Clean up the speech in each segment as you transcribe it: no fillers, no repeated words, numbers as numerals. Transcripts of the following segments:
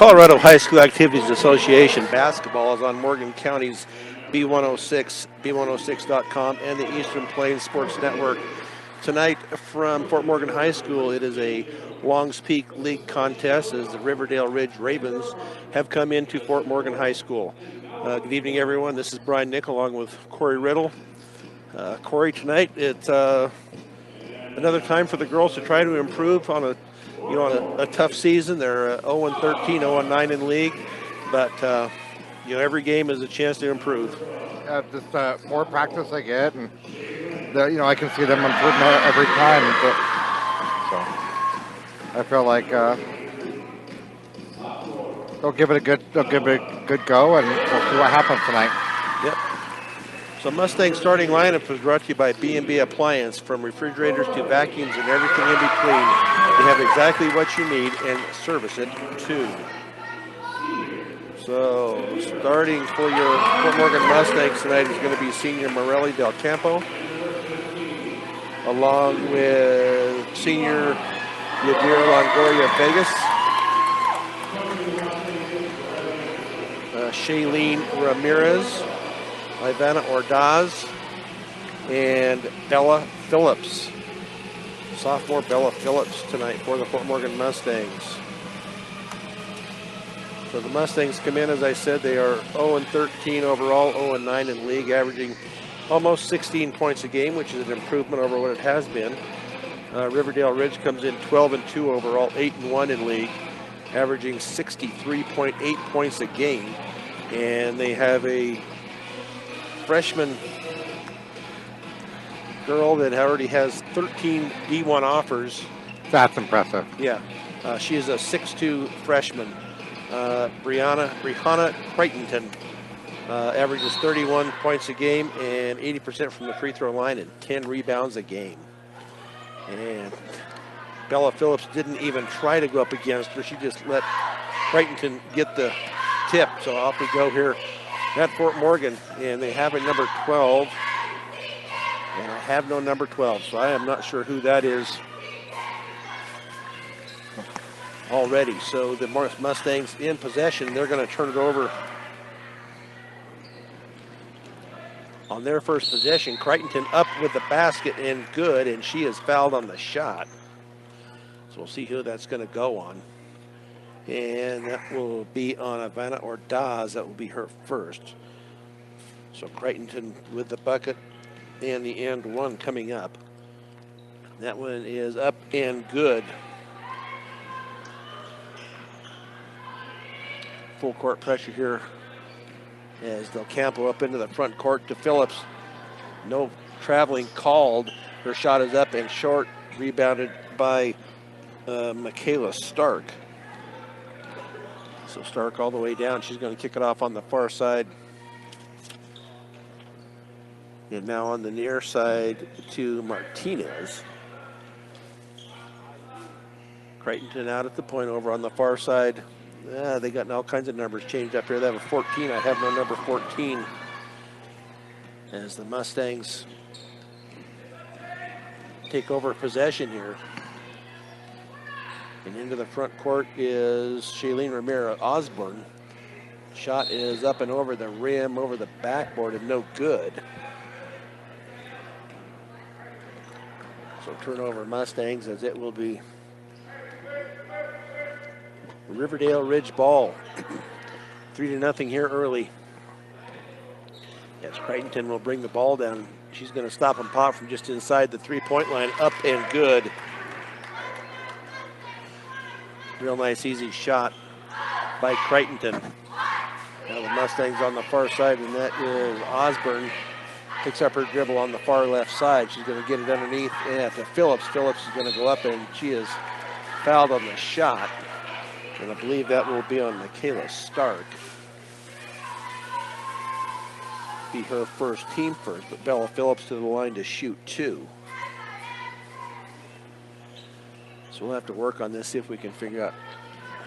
Colorado High School Activities Association basketball is on Morgan County's B106, B106.com, and the Eastern Plains Sports Network. Tonight from Fort Morgan High School, it is a Longs Peak League contest as the Riverdale Ridge Ravens have come into Fort Morgan High School. Good evening, everyone. This is Brian Nick along with Corey Riddle. Corey, tonight it's another time for the girls to try to improve on a tough season. They're 0-13, 0-9 in league, but every game is a chance to improve. Just more practice I get, and I can see them improving every time. So I feel like they'll give it a good go, and we'll see what happens tonight. Yep. So Mustang starting lineup was brought to you by B&B Appliance. From refrigerators to vacuums and everything in between, they have exactly what you need and service it too. So starting for your Fort Morgan Mustangs tonight is going to be senior Morelli Del Campo, along with senior Yadira Longoria Vegas, Shailene Ramirez, Ivana Ordaz, and Bella Phillips. Sophomore Bella Phillips tonight for the Fort Morgan Mustangs. So the Mustangs come in, as I said, they are 0-13 overall, 0-9 in league, averaging almost 16 points a game, which is an improvement over what it has been. Riverdale Ridge comes in 12-2 overall, 8-1 in league, averaging 63.8 points a game. And they have a freshman girl that already has 13 D1 offers. That's impressive. Yeah, she is a 6'2 freshman. Brianna Crichton averages 31 points a game and 80% from the free throw line and 10 rebounds a game. And Bella Phillips didn't even try to go up against her. She just let Crichton get the tip. So off we go here at Fort Morgan, and they have a number 12, and I have no number 12, so I am not sure who that is already. So the Mustangs in possession. They're going to turn it over on their first possession. Crichton up with the basket and good, and she is fouled on the shot. So we'll see who that's going to go on. And that will be on Ivana Ordaz. That will be her first. So Crichton with the bucket and the end one coming up. That one is up and good. Full court pressure here as Del Campo up into the front court to Phillips. No traveling called. Her shot is up and short, rebounded by Michaela Stark. So Stark all the way down. She's going to kick it off on the far side. And now on the near side to Martinez. Crichton out at the point over on the far side. They got all kinds of numbers changed up here. They have a 14. I have no number 14. As the Mustangs take over possession here. And into the front court is Shailene Ramirez Osborne. Shot is up and over the rim, over the backboard, and no good. So turnover Mustangs, as it will be Riverdale Ridge ball. 3-0 here early. Yes, Crichton will bring the ball down. She's going to stop and pop from just inside the three-point line. Up and good. Real nice, easy shot by Crichton. Now the Mustangs on the far side, and that is Osborne. Picks up her dribble on the far left side. She's going to get it underneath to Phillips. Phillips is going to go up, and she is fouled on the shot. And I believe that will be on Michaela Stark. Be her first, team first, but Bella Phillips to the line to shoot two. So we'll have to work on this, see if we can figure out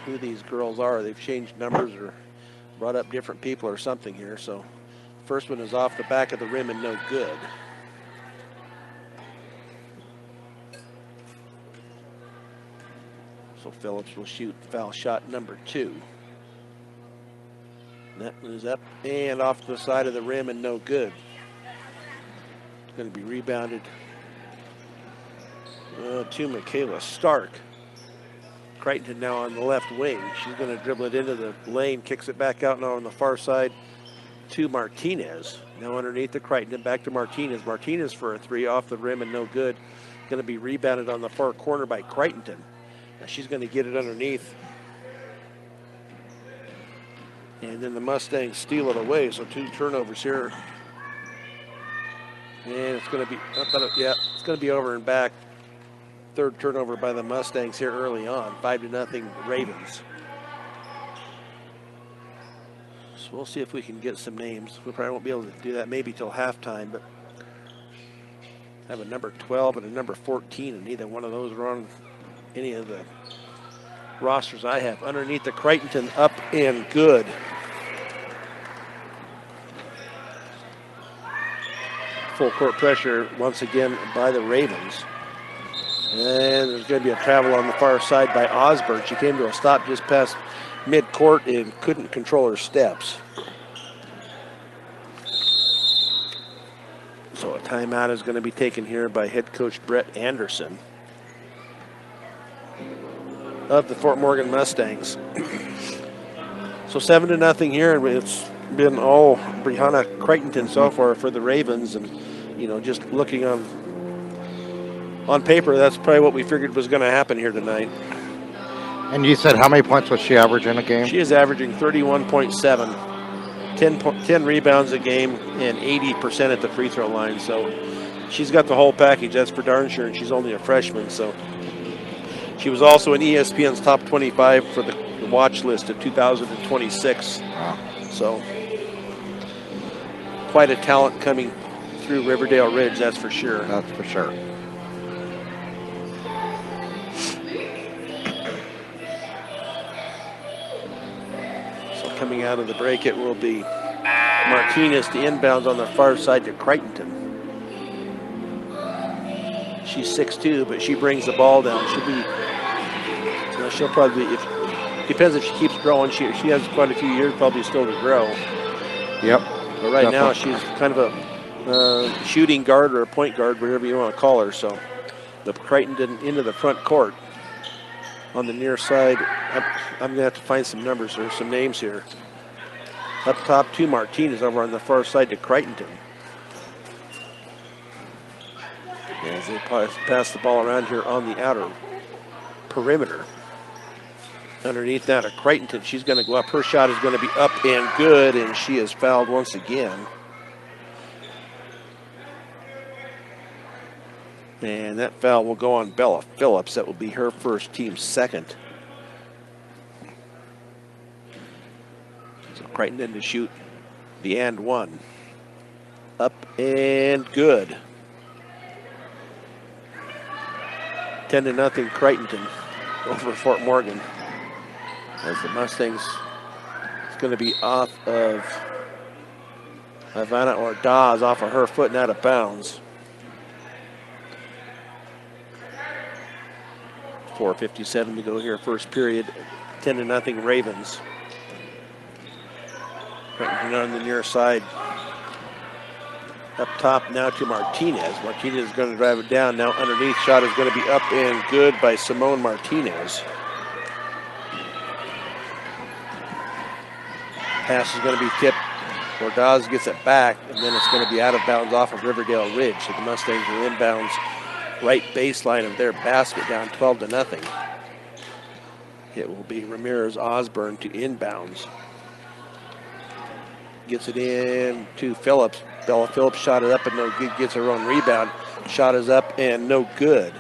who these girls are. They've changed numbers or brought up different people or something here. So first one is off the back of the rim and no good. So Phillips will shoot foul shot number 2. That one is up and off to the side of the rim and no good. It's going to be rebounded to Michaela Stark. Crichton now on the left wing. She's going to dribble it into the lane, kicks it back out now on the far side to Martinez. Now underneath the Crichton, back to Martinez. Martinez for a three off the rim and no good. Going to be rebounded on the far corner by Crichton. Now she's going to get it underneath. And then the Mustangs steal it away, so 2 turnovers here. And it's going to be, it's going to be over and back. 3rd turnover by the Mustangs here early on, 5-0 Ravens. So we'll see if we can get some names. We probably won't be able to do that maybe till halftime, but I have a number 12 and a number 14, and neither one of those are on any of the rosters I have. Underneath the Crichton, up and good. Full court pressure once again by the Ravens. And there's going to be a travel on the far side by Osborne. She came to a stop just past mid-court and couldn't control her steps. So a timeout is going to be taken here by head coach Brett Anderson of the Fort Morgan Mustangs. So 7-0 here, and it's been all Brianna Crichton so far for the Ravens. And, you know, just looking on paper, that's probably what we figured was going to happen here tonight. And you said how many points was she averaging a game? She is averaging 31.7. 10 rebounds a game and 80% at the free throw line. So she's got the whole package, that's for darn sure, and she's only a freshman. So she was also in ESPN's top 25 for the watch list of 2026. Wow. So quite a talent coming through Riverdale Ridge, that's for sure. That's for sure. Coming out of the break, it will be Martinez to inbounds on the far side to Crichton. She's 6'2", but she brings the ball down. She'll probably, depends if she keeps growing. She has quite a few years probably still to grow. Yep. But right now she's kind of a shooting guard or a point guard, whatever you want to call her. So the Crichton into the front court. On the near side, I'm going to have to find some numbers or some names here. Up top to Martinez, over on the far side to Crichton. As they pass the ball around here on the outer perimeter. Underneath that, Crichton, she's going to go up. Her shot is going to be up and good, and she is fouled once again. And that foul will go on Bella Phillips. That will be her first, team second. So Crichton in to shoot the and one. Up and good. 10-0 Crichton over Fort Morgan. As the Mustangs, it's going to be off of Ivana Ordaz, off of her foot and out of bounds. 4:57 to go here, first period. 10-0 Ravens. Crichton on the near side. Up top now to Martinez. Martinez is going to drive it down. Now underneath, shot is going to be up and good by Simone Martinez. Pass is going to be tipped. Ordaz gets it back, and then it's going to be out of bounds off of Riverdale Ridge. So the Mustangs will inbounds right baseline of their basket, down 12-0. It will be Ramirez Osborne to inbounds. Gets it in to Phillips. Bella Phillips shot it up and no good, gets her own rebound. Shot is up and no good.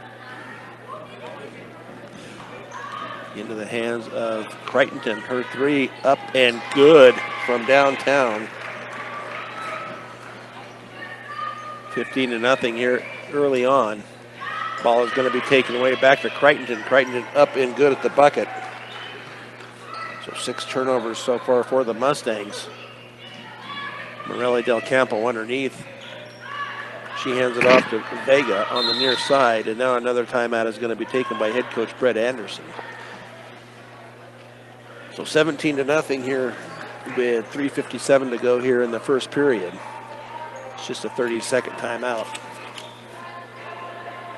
Into the hands of Crichton. Her three up and good from downtown. 15-0 here early on. Ball is going to be taken away back to Crichton. Crichton up and good at the bucket. So 6 turnovers so far for the Mustangs. Morelli Del Campo underneath. She hands it off to Vega on the near side, and now another timeout is going to be taken by head coach Brett Anderson. So 17-0 here with 3:57 to go here in the first period. It's just a 30-second timeout.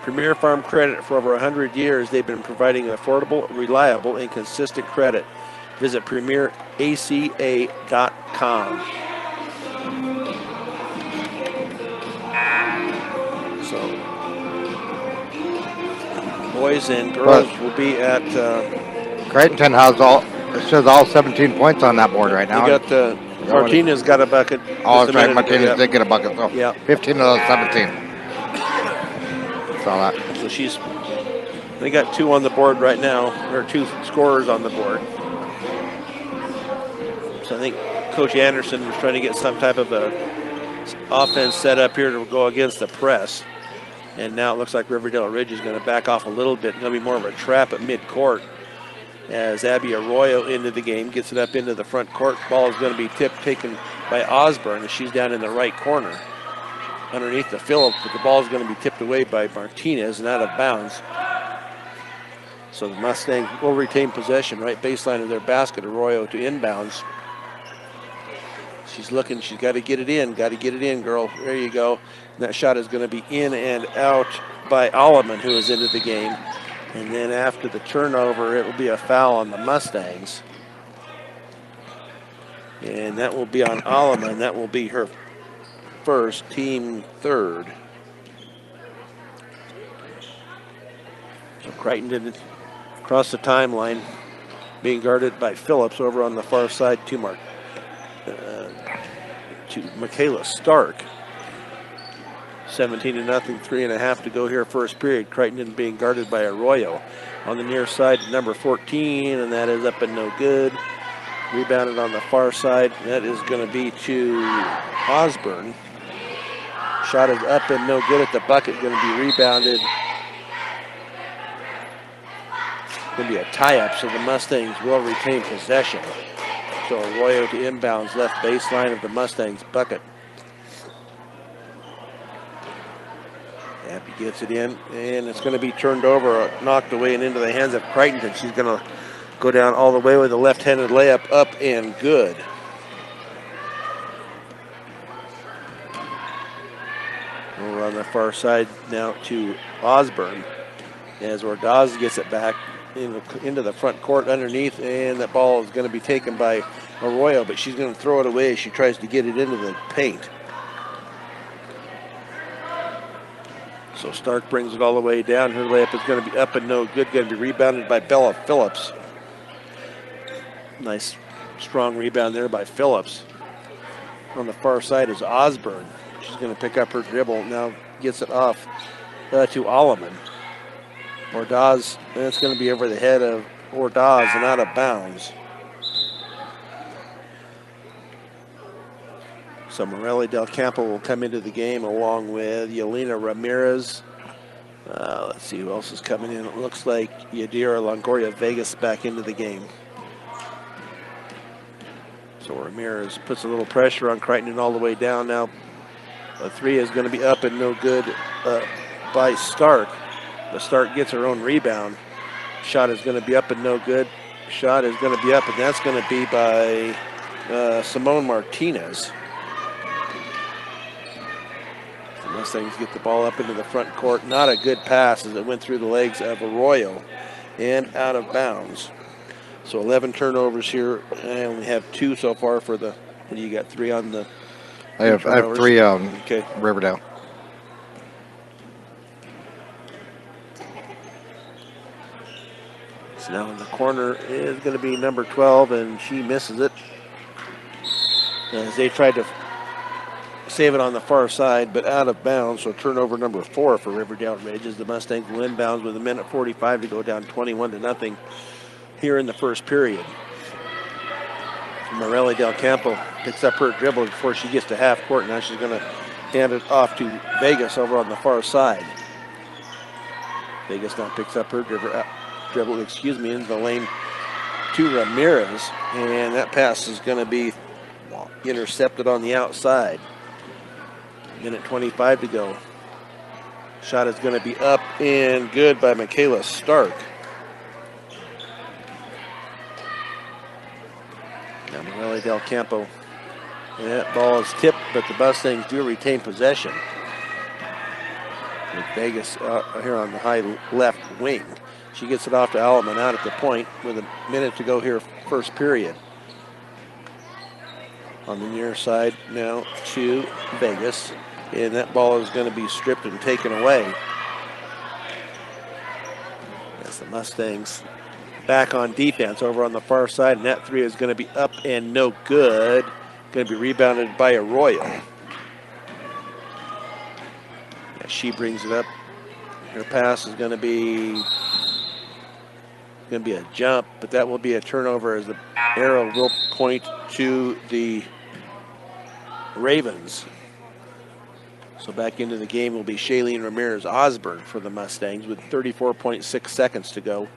Premier Farm Credit. For over 100 years, they've been providing affordable, reliable, and consistent credit. Visit premieraca.com. So, boys and girls will be at. Creighton has it says all 17 points on that board right now. They got Martinez got a bucket. Oh, that's right. Martinez did get a bucket. So yeah. 15 of those 17. Saw that. So they got 2 on the board right now, or 2 scorers on the board. So I think Coach Anderson was trying to get some type of a offense set up here to go against the press. And now it looks like Riverdale Ridge is going to back off a little bit. It's going to be more of a trap at midcourt as Abby Arroyo into the game, gets it up into the front court. Ball is going to be taken by Osborne as she's down in the right corner underneath the Phillips, but the ball is going to be tipped away by Martinez and out of bounds. So the Mustangs will retain possession right baseline of their basket. Arroyo to inbounds. She's looking, she's got to get it in, girl. There you go. And that shot is going to be in and out by Alleman, who is into the game. And then after the turnover, it will be a foul on the Mustangs. And that will be on Alleman. That will be her first, team third. So Crichton across the timeline, being guarded by Phillips over on the far side to Michaela Stark. 17-0, 3.5 to go here, first period. Crichton being guarded by Arroyo. On the near side, number 14, and that is up and no good. Rebounded on the far side. That is going to be to Osborne. Shot is up and no good at the bucket. Going to be rebounded. Going to be a tie-up, so the Mustangs will retain possession. So Arroyo to inbounds, left baseline of the Mustangs bucket. Abby gets it in, and it's going to be turned over, knocked away and into the hands of Crichton. She's going to go down all the way with a left-handed layup, up and good. Over on the far side now to Osborne as Ordaz gets it back into the front court underneath, and that ball is going to be taken by Arroyo, but she's going to throw it away as she tries to get it into the paint. So Stark brings it all the way down. Her layup is going to be up and no good. Going to be rebounded by Bella Phillips. Nice, strong rebound there by Phillips. On the far side is Osborne. She's going to pick up her dribble. Now gets it off to Alleman. Ordaz, and it's going to be over the head of Ordaz and out of bounds. So Morelli Del Campo will come into the game along with Yelena Ramirez. Let's see who else is coming in. It looks like Yadira Longoria Vegas back into the game. So Ramirez puts a little pressure on Crichton all the way down. Now a three is going to be up and no good by Stark. The Stark gets her own rebound. Shot is going to be up and no good. Shot is going to be up, and that's going to be by Simone Martinez. The Mustangs get the ball up into the front court. Not a good pass as it went through the legs of Arroyo and out of bounds. So 11 turnovers here. I only have 2 so far for the, what do you got, 3 on the I have 3 okay. Riverdale. So now in the corner is going to be number 12, and she misses it as they tried to save it on the far side, but out of bounds. So turnover number 4 for Riverdale Ridge as the Mustangs will inbounds with 1:45 to go, down 21-0 here in the first period. Morelli Del Campo picks up her dribble before she gets to half court. Now she's going to hand it off to Vegas over on the far side. Vegas now picks up her dribble, into the lane to Ramirez, and that pass is going to be intercepted on the outside. 1:25 to go. Shot is going to be up and good by Michaela Stark. Now Morelli Del Campo. And that ball is tipped, but the Mustangs do retain possession. With Vegas here on the high left wing. She gets it off to Alleman out at the point with a minute to go here, first period. On the near side now to Vegas. And that ball is going to be stripped and taken away. As the Mustangs back on defense over on the far side. And that three is going to be up and no good. Going to be rebounded by Arroyo. She brings it up. Her pass is going to be a jump, but that will be a turnover as the arrow will point to the Ravens. So back into the game will be Shailene Ramirez Osborne for the Mustangs with 34.6 seconds to go.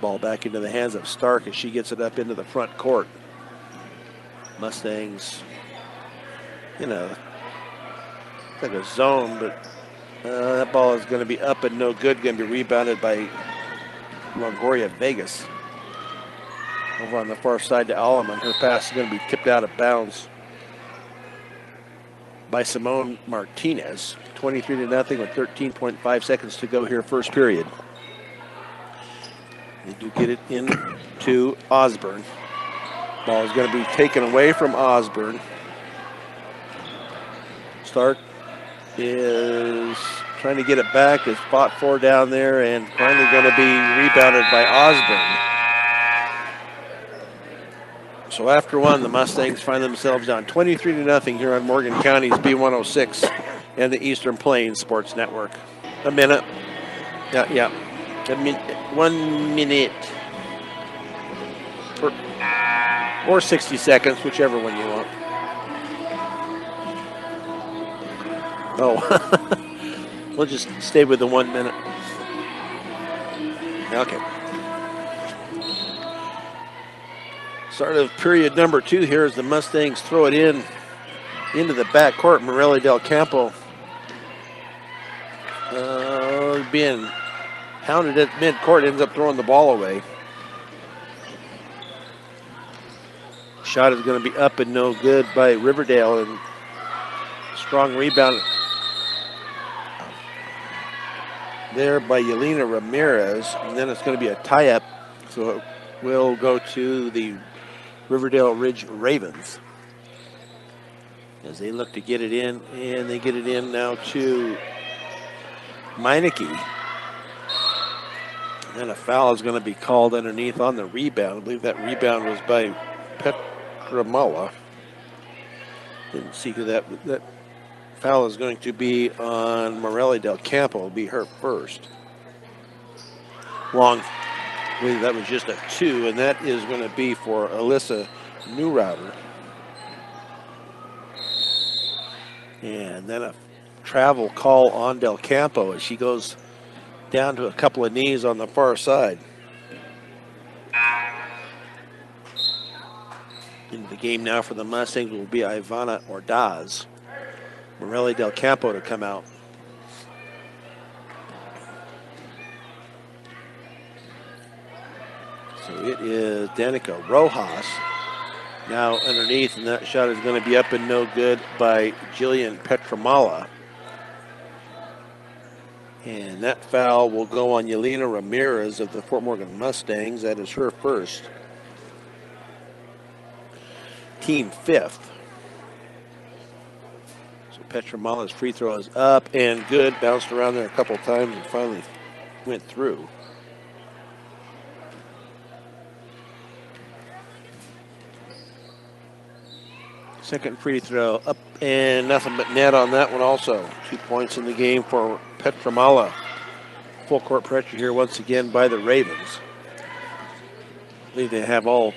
Ball back into the hands of Stark as she gets it up into the front court. Mustangs, like a zone, but that ball is going to be up and no good. Going to be rebounded by Longoria Vegas. Over on the far side to Alleman. Her pass is going to be tipped out of bounds by Simone Martinez. 23-0 with 13.5 seconds to go here, first period. They do get it into Osborne. Ball is going to be taken away from Osborne. Stark is trying to get it back. Is fought for down there and finally going to be rebounded by Osborne. So after one, the Mustangs find themselves down 23-0 here on Morgan County's B106 and the Eastern Plains Sports Network. A minute. Yeah. 1 minute. Or 60 seconds, whichever one you want. Oh, we'll just stay with the 1 minute. Okay. Start of period number 2 here as the Mustangs throw it into the back court. Morelli Del Campo being hounded at mid-court, ends up throwing the ball away. Shot is going to be up and no good by Riverdale, and strong rebound there by Yelena Ramirez, and then it's going to be a tie-up, so it will go to the Riverdale Ridge Ravens as they look to get it in, and they get it in now to Meineke. And then a foul is going to be called underneath on the rebound. I believe that rebound was by Petramala. Didn't see who that foul is going to be on Morelli Del Campo. It'll be her first. Long, I believe that was just a 2, and that is going to be for Alyssa Newrouter. And then a travel call on Del Campo as she goes down to a couple of knees on the far side. Into the game now for the Mustangs will be Ivana Ordaz. Morelli Del Campo to come out. So it is Danica Rojas now underneath, and that shot is going to be up and no good by Jillian Petramala. And that foul will go on Yelena Ramirez of the Fort Morgan Mustangs. That is her first. Team 5th. So Petramala's free throw is up and good. Bounced around there a couple times and finally went through. Second free throw up and nothing but net on that one also. 2 points in the game for Petramala. Full court pressure here once again by the Ravens. I believe they have all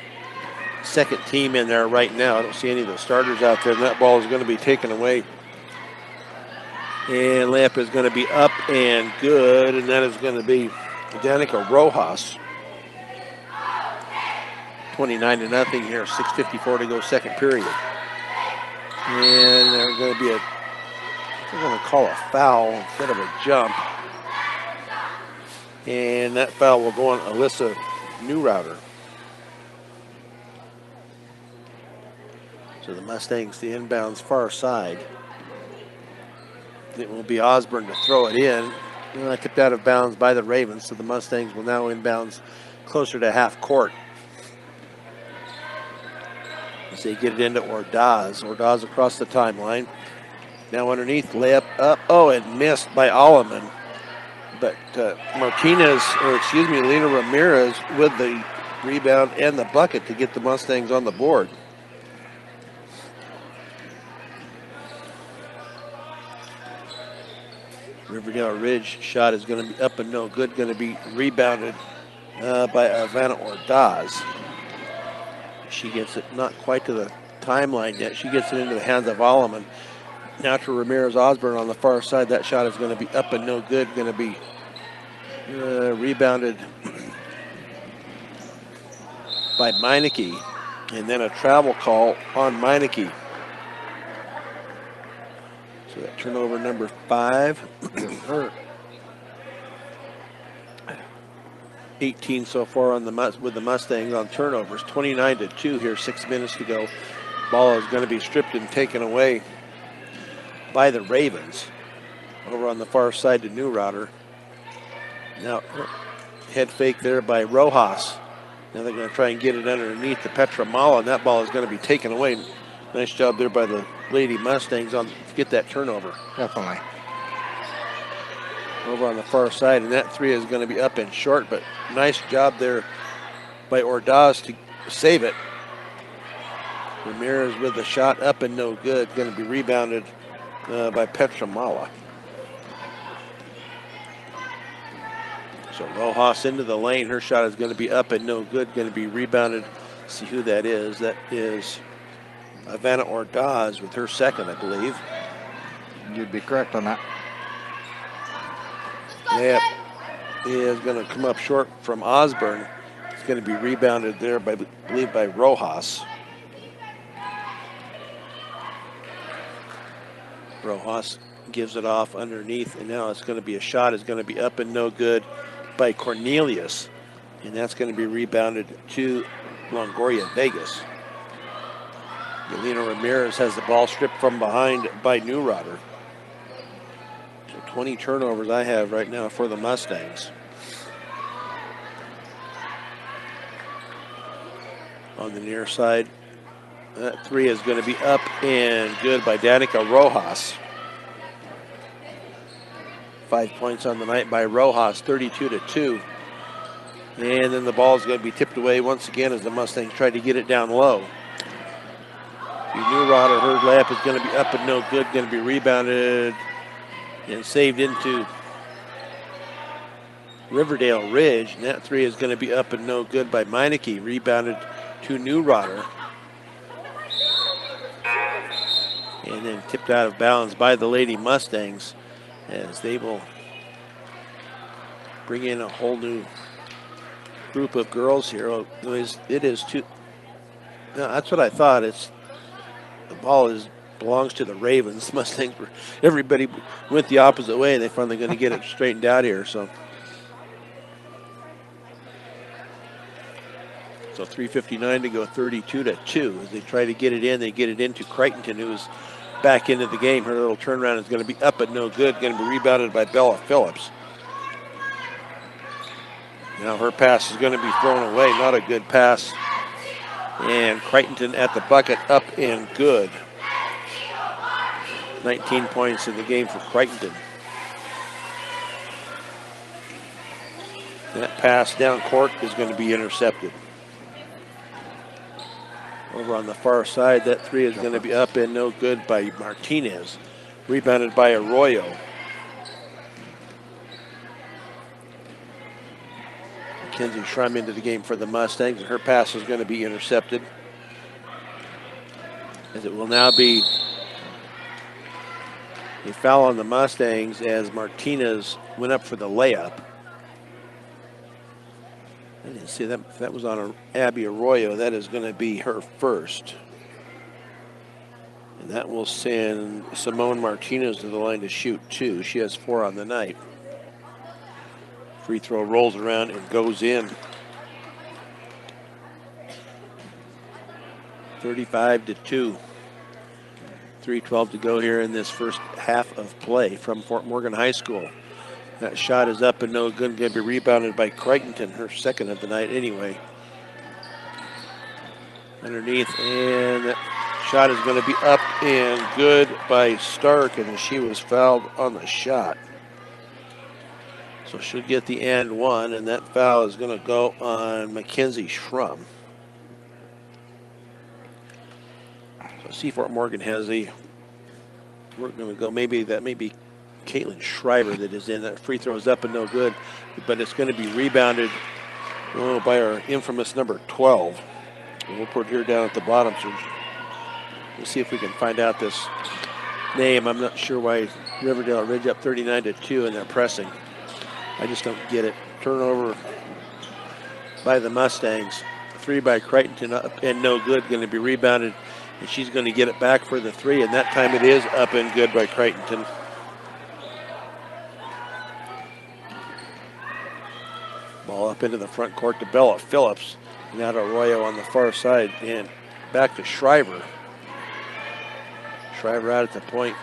second team in there right now. I don't see any of the starters out there, and that ball is going to be taken away. And layup is going to be up and good, and that is going to be Danica Rojas. 29-0 here, 6:54 to go, second period. And they're going to be they're going to call a foul instead of a jump. And that foul will go on Alyssa Newrouter. So the Mustangs, the inbounds far side. It will be Osborne to throw it in. Tipped out of bounds by the Ravens, so the Mustangs will now inbounds closer to half court. As they get it into Ordaz. Ordaz across the timeline. Now underneath, layup up. Oh, and missed by Alleman. But Lena Ramirez with the rebound and the bucket to get the Mustangs on the board. Riverdale Ridge shot is going to be up and no good, going to be rebounded by Ivana Ordaz. She gets it not quite to the timeline yet. She gets it into the hands of Alleman. Now to Ramirez Osborne on the far side. That shot is going to be up and no good, going to be rebounded by Meineke. And then a travel call on Meineke. So that turnover number 5. 18 so far on with the Mustangs on turnovers. 29-2 here, 6 minutes to go. Ball is going to be stripped and taken away by the Ravens. Over on the far side to Neurotter. Now head fake there by Rojas. Now they're going to try and get it underneath the Petra Mala, and that ball is going to be taken away. Nice job there by the Lady Mustangs to get that turnover. Definitely. Over on the far side, and that 3 is going to be up and short, but nice job there by Ordaz to save it. Ramirez with the shot up and no good, going to be rebounded by Petra Mala. So Rojas into the lane, her shot is going to be up and no good, going to be rebounded. See who that is. That is Ivana Ordaz with her second, I believe. You'd be correct on that. Layup is going to come up short from Osborne. It's going to be rebounded there by, I believe, by Rojas. Rojas gives it off underneath, and now it's going to be a shot. It's going to be up and no good by Cornelius, and that's going to be rebounded to Longoria Vegas. Yelena Ramirez has the ball stripped from behind by Neurotter. 20 turnovers I have right now for the Mustangs. On the near side, that 3 is going to be up and good by Danica Rojas. 5 points on the night by Rojas, 32-2. And then the ball is going to be tipped away once again as the Mustangs try to get it down low. Neurotter, her layup is going to be up and no good, going to be rebounded and saved into Riverdale Ridge. And that 3 is going to be up and no good by Meineke. Rebounded to Neurotter. And then tipped out of bounds by the Lady Mustangs as they will bring in a whole new group of girls here. It is two. No, that's what I thought. The ball belongs to the Ravens. Mustangs, everybody went the opposite way. They're finally going to get it straightened out here. So 3:59 to go, 32-2. As they try to get it in, they get it into Crichton, who's back into the game. Her little turnaround is going to be up but no good. Going to be rebounded by Bella Phillips. Now her pass is going to be thrown away. Not a good pass. And Crichton at the bucket, up and good. 19 points in the game for Crichton. That pass down court is going to be intercepted. Over on the far side, that 3 is going to be up and no good by Martinez. Rebounded by Arroyo. Mackenzie Schrum into the game for the Mustangs, and her pass is going to be intercepted. As it will now be a foul on the Mustangs as Martinez went up for the layup. I didn't see that. That was on Abby Arroyo. That is going to be her first. And that will send Simone Martinez to the line to shoot 2. She has 4 on the night. Free throw rolls around and goes in. 35-2. 3:12 to go here in this first half of play from Fort Morgan High School. That shot is up and no good. Going to be rebounded by Crichton, her second of the night anyway. Underneath, and that shot is going to be up and good by Stark, and she was fouled on the shot. So she'll get the and one, and that foul is going to go on Mackenzie Schrum. So see, Fort Morgan has we're going to go, maybe Caitlin Schreiber that is in. That free throw is up and no good, but it's going to be rebounded by our infamous number 12. And we'll put her down at the bottom, so we'll see if we can find out this name. I'm not sure why Riverdale Ridge up 39-2 and they're pressing. I just don't get it. Turnover by the Mustangs. 3 by Crichton up and no good. Going to be rebounded, and she's going to get it back for the 3, and that time it is up and good by Crichton. Ball up into the front court to Bella Phillips. Now to Arroyo on the far side, and back to Schreiber. Schreiber out at the point.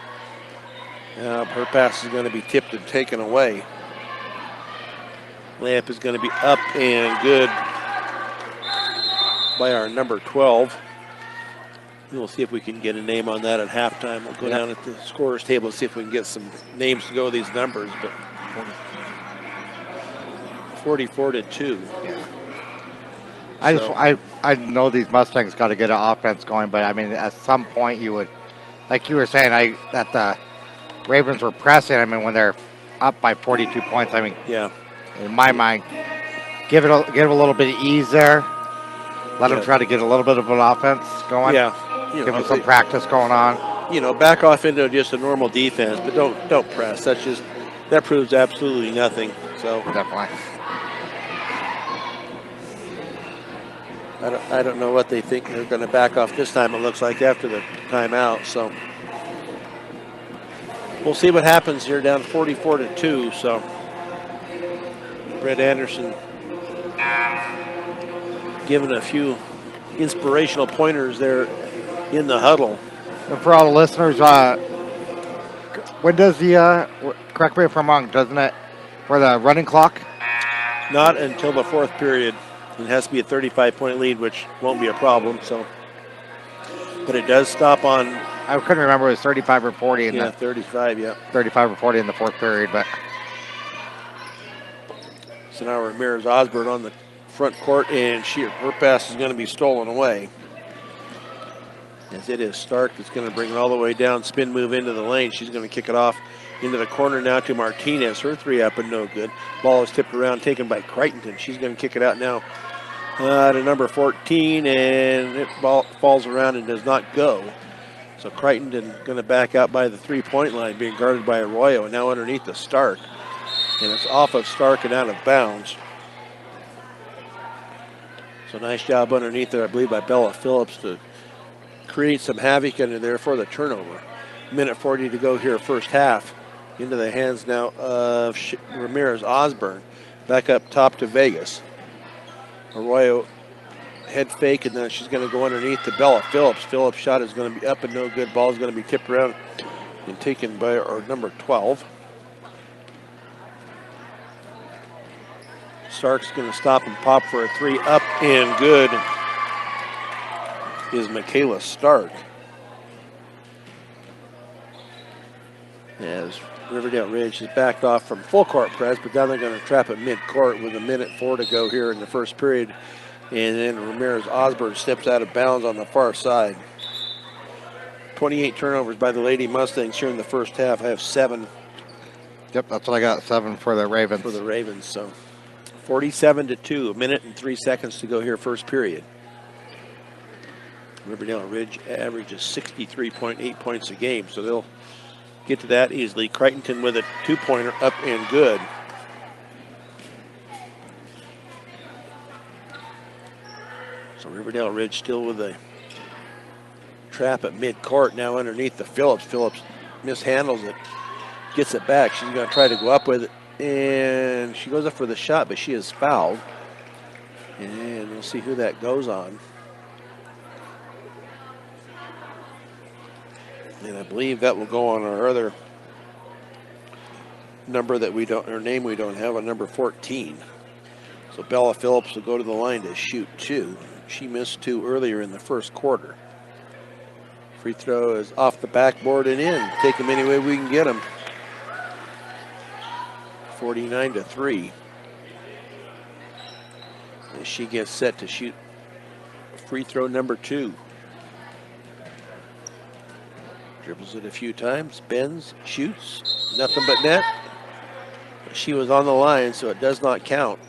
Her pass is going to be tipped and taken away. Layup is going to be up and good by our number 12. We'll see if we can get a name on that at halftime. We'll go down at the scorer's table and see if we can get some names to go with these numbers. But 44-2. I know these Mustangs got to get an offense going, but I mean, at some point you would, like you were saying, that the Ravens were pressing. I mean, when they're up by 42 points, I mean, yeah, in my mind, give them a little bit of ease there. Let them try to get a little bit of an offense going. Yeah, give them some practice going on. Back off into just a normal defense, but don't press. That proves absolutely nothing. So definitely. I don't know what they think they're going to back off this time, it looks like, after the timeout. So we'll see what happens here, down 44-2. So Brett Anderson giving a few inspirational pointers there in the huddle. And for all the listeners, when does correct me if I'm wrong, doesn't it, for the running clock? Not until the fourth period. It has to be a 35-point lead, which won't be a problem. So, but it does stop on. I couldn't remember it was 35 or 40 in the 35. Yeah, 35 or 40 in the fourth period. But so now Ramirez Osborne on the front court, and her pass is going to be stolen away. As it is Stark that's going to bring it all the way down, spin move into the lane. She's going to kick it off into the corner now to Martinez. Her 3 up and no good. Ball is tipped around, taken by Crichton. She's going to kick it out now to number 14, and it falls around and does not go. So Crichton going to back out by the 3-point line, being guarded by Arroyo, and now underneath the Stark. And it's off of Stark and out of bounds. So nice job underneath there, I believe, by Bella Phillips to create some havoc under there for the turnover. Minute 40 to go here, first half. Into the hands now of Ramirez Osborne. Back up top to Vegas. Arroyo head fake, and then she's going to go underneath to Bella Phillips. Phillips' shot is going to be up and no good. Ball is going to be tipped around and taken by our number 12. Stark's going to stop and pop for a 3, up and good is Michaela Stark. As Riverdale Ridge has backed off from full court press, but now they're going to trap at mid-court with a minute 4 to go here in the first period. And then Ramirez Osborne steps out of bounds on the far side. 28 turnovers by the Lady Mustangs here in the first half. I have 7. Yep, that's what I got, 7 for the Ravens. For the Ravens, so 47-2, a minute and 3 seconds to go here first period. Riverdale Ridge averages 63.8 points a game, so they'll get to that easily. Crichton with a 2-pointer, up and good. So Riverdale Ridge still with a trap at mid-court, now underneath the Phillips. Phillips mishandles it, gets it back. She's going to try to go up with it, and she goes up for the shot, but she is fouled. And we'll see who that goes on. And I believe that will go on our other number that we don't, or name we don't have, on number 14. So Bella Phillips will go to the line to shoot 2. She missed 2 earlier in the first quarter. Free throw is off the backboard and in. Take them any way we can get them. 49-3. As she gets set to shoot free throw number 2. Dribbles it a few times, bends, shoots, nothing but net. She was on the line, so it does not count.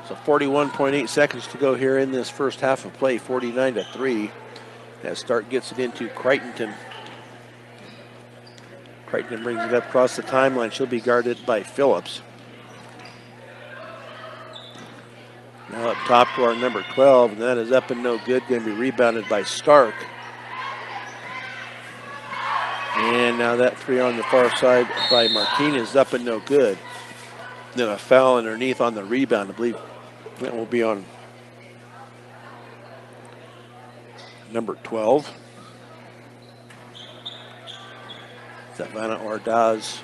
So 41.8 seconds to go here in this first half of play, 49-3. As Stark gets it into Crichton. Crichton brings it up across the timeline. She'll be guarded by Phillips. Now up top to our number 12, and that is up and no good. Going to be rebounded by Stark. And now that 3 on the far side by Martinez, up and no good. Then a foul underneath on the rebound. I believe that will be on number 12. Savannah Ordaz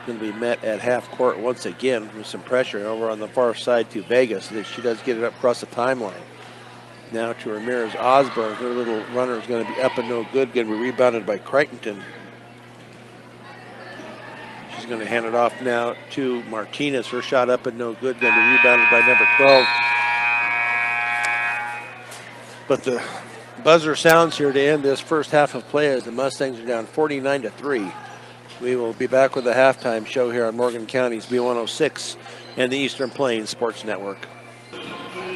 going to be met at half court once again with some pressure over on the far side to Vegas. She does get it up across the timeline. Now to Ramirez Osborne. Her little runner is going to be up and no good. Going to be rebounded by Crichton. She's going to hand it off now to Martinez. Her shot up and no good. Going to be rebounded by number 12. But the buzzer sounds here to end this first half of play as the Mustangs are down 49-3. We will be back with the halftime show here on Morgan County's B106 and the Eastern Plains Sports Network.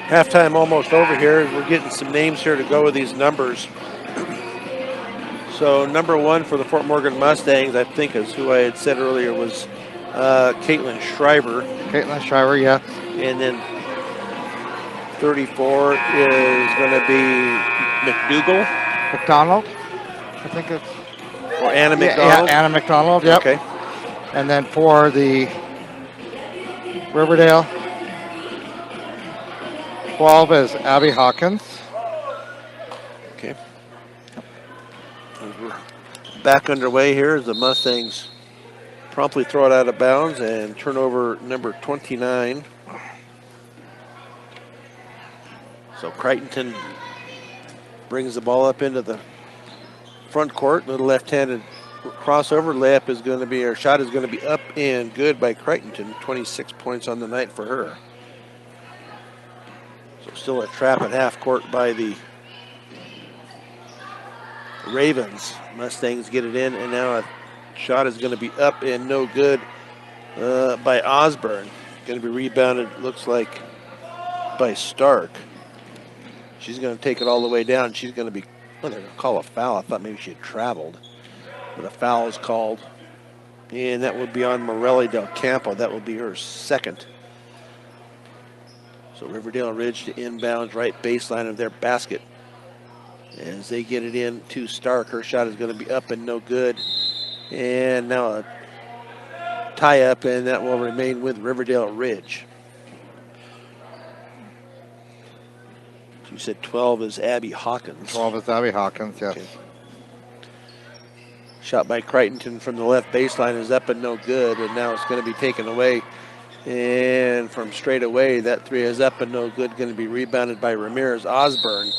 Halftime almost over here. We're getting some names here to go with these numbers. So number 1 for the Fort Morgan Mustangs, I think is who I had said earlier, was Caitlin Schreiber. Caitlin Schreiber, yeah. And then 34 is going to be McDougal. McDonald, I think it's. Or Anna McDonald? Yeah, Anna McDonald, yep. Okay. And then for the Riverdale, 12 is Abby Hawkins. Okay. As we're back underway here as the Mustangs promptly throw it out of bounds and turn over number 29. So Crichton brings the ball up into the front court. Little left-handed crossover layup is going to be, or shot is going to be up and good by Crichton. 26 points on the night for her. So still a trap at half court by the Ravens. Mustangs get it in, and now a shot is going to be up and no good by Osborne. Going to be rebounded, looks like, by Stark. She's going to take it all the way down. She's going to be, well, they're going to call a foul. I thought maybe she had traveled. But a foul is called. And that would be on Morelli Del Campo. That will be her second. So Riverdale Ridge to inbounds right baseline of their basket. As they get it in to Stark. Her shot is going to be up and no good. And now a tie up, and that will remain with Riverdale Ridge. You said 12 is Abby Hawkins. 12 is Abby Hawkins, yes. Okay. Shot by Crichton from the left baseline is up and no good, and now it's going to be taken away. And from straight away, that 3 is up and no good, going to be rebounded by Ramirez Osborne.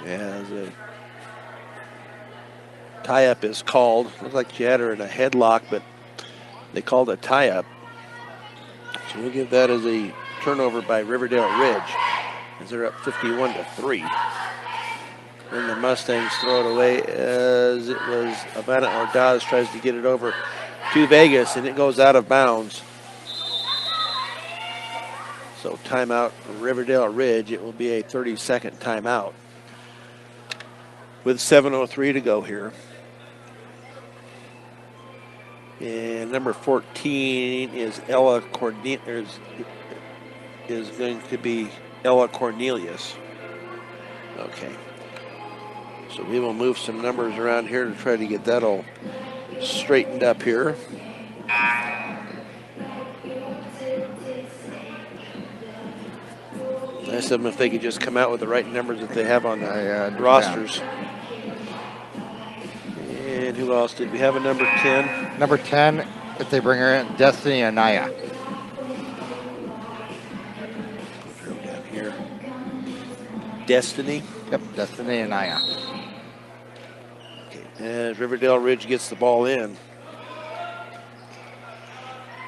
As a tie-up is called. Looks like she had her in a headlock, but they called a tie-up. So we'll give that as a turnover by Riverdale Ridge, as they're up 51-3. Then the Mustangs throw it away as it was Havana Ordaz tries to get it over to Vegas, and it goes out of bounds. So timeout Riverdale Ridge. It will be a 30-second timeout with 7:03 to go here. And number 14 is Ella Cornelius. Is going to be Ella Cornelius. Okay. So we will move some numbers around here to try to get that all straightened up here. I asked them if they could just come out with the right numbers that they have on the rosters. Yeah. And who else? Did we have a number 10? Number 10, if they bring her in, Destiny Anaya. Down here. Destiny. Yep, Destiny Anaya. Okay. As Riverdale Ridge gets the ball in.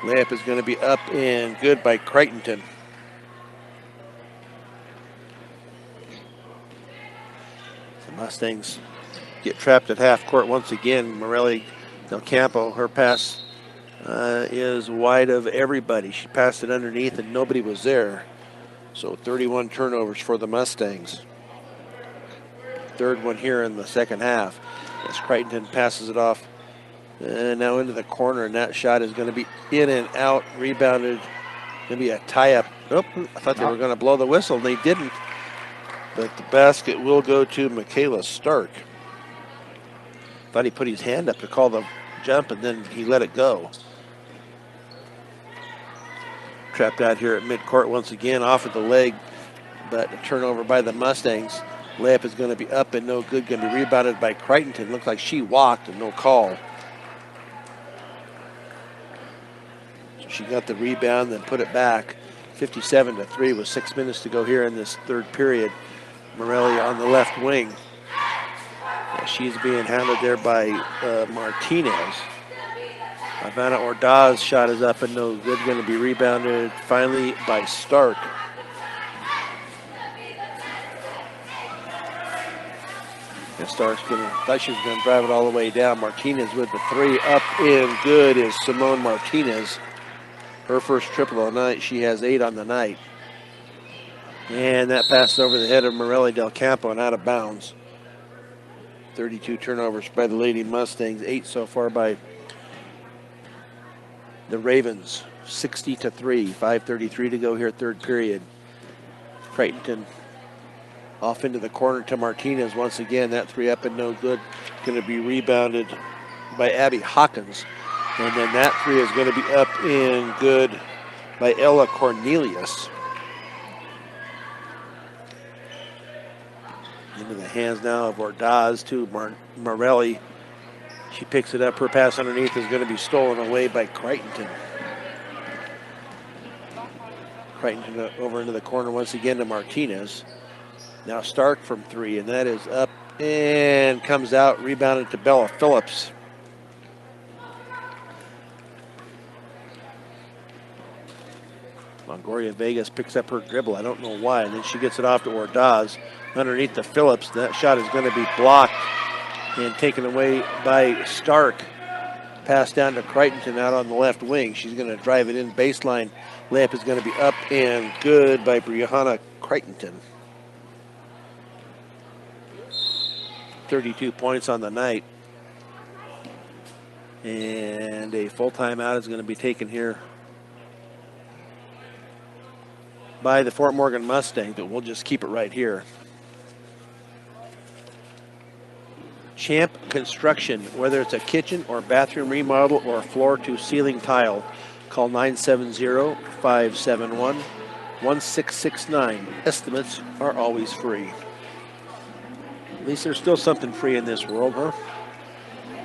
Layup is going to be up and good by Crichtonton. The Mustangs get trapped at half court once again. Morelli Del Campo, her pass is wide of everybody. She passed it underneath and nobody was there. So 31 turnovers for the Mustangs. Third one here in the second half. As Crichtonton passes it off now into the corner, and that shot is going to be in and out, rebounded. Going to be a tie-up. Nope, I thought they were going to blow the whistle, and they didn't. But the basket will go to Michaela Stark. Thought he put his hand up to call the jump, and then he let it go. Trapped out here at midcourt once again, off of the leg, but a turnover by the Mustangs. Layup is going to be up and no good. Going to be rebounded by Crichtonton. Looks like she walked and no call. So she got the rebound, then put it back. 57-3 with 6 minutes to go here in this third period. Morelli on the left wing. She's being handled there by Martinez. Ivana Ordaz shot is up and no good. Going to be rebounded finally by Stark. And Stark's thought she was going to drive it all the way down. Martinez with the three, up and good is Simone Martinez. Her first triple of the night. She has 8 on the night. And that passed over the head of Morelli Del Campo and out of bounds. 32 turnovers by the Lady Mustangs, 8 so far by the Ravens. 60-3, 5:33 to go here, third period. Crichtonton off into the corner to Martinez once again. That three up and no good. Going to be rebounded by Abby Hawkins. And then that three is going to be up and good by Ella Cornelius. Into the hands now of Ordaz to Morelli. She picks it up. Her pass underneath is going to be stolen away by Crichtonton. Crichtonton over into the corner once again to Martinez. Now Stark from three, and that is up and comes out, rebounded to Bella Phillips. Longoria Vegas picks up her dribble. I don't know why. And then she gets it off to Ordaz underneath the Phillips. That shot is going to be blocked and taken away by Stark. Pass down to Crichtonton out on the left wing. She's going to drive it in baseline. Layup is going to be up and good by Brianna Crichtonton. 32 points on the night. And a full timeout is going to be taken here by the Fort Morgan Mustangs, but we'll just keep it right here. Champ Construction, whether it's a kitchen or bathroom remodel or floor to ceiling tile, call 970-571-1669. Estimates are always free. At least there's still something free in this world, huh?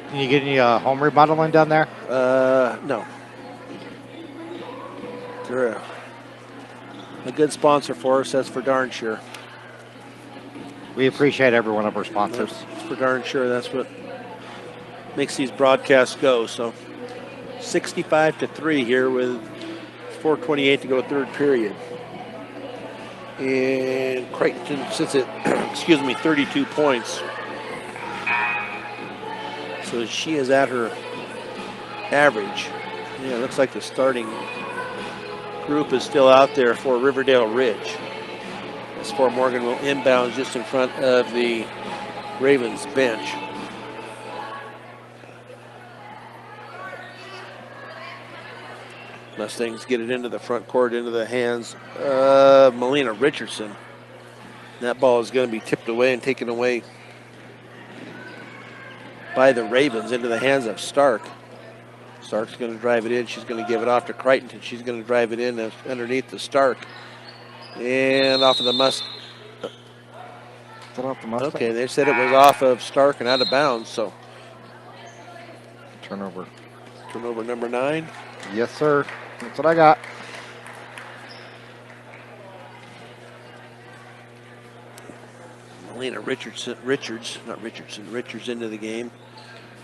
Can you get any home remodeling done there? No. They're a good sponsor for us, that's for darn sure. We appreciate every one of our sponsors. That's for darn sure. That's what makes these broadcasts go. So 65-3 here with 4:28 to go, third period. And Crichtonton sits at, 32 points. So she is at her average. Yeah, it looks like the starting group is still out there for Riverdale Ridge. As Fort Morgan will inbound just in front of the Ravens bench. Mustangs get it into the front court, into the hands of Melina Richardson. That ball is going to be tipped away and taken away by the Ravens into the hands of Stark. Stark's going to drive it in. She's going to give it off to Crichtonton. She's going to drive it in underneath the Stark. And off of the Mustang. Is that off the Mustang? Okay, they said it was off of Stark and out of bounds, so turnover. Turnover number 9. Yes, sir. That's what I got. Melina Richards into the game.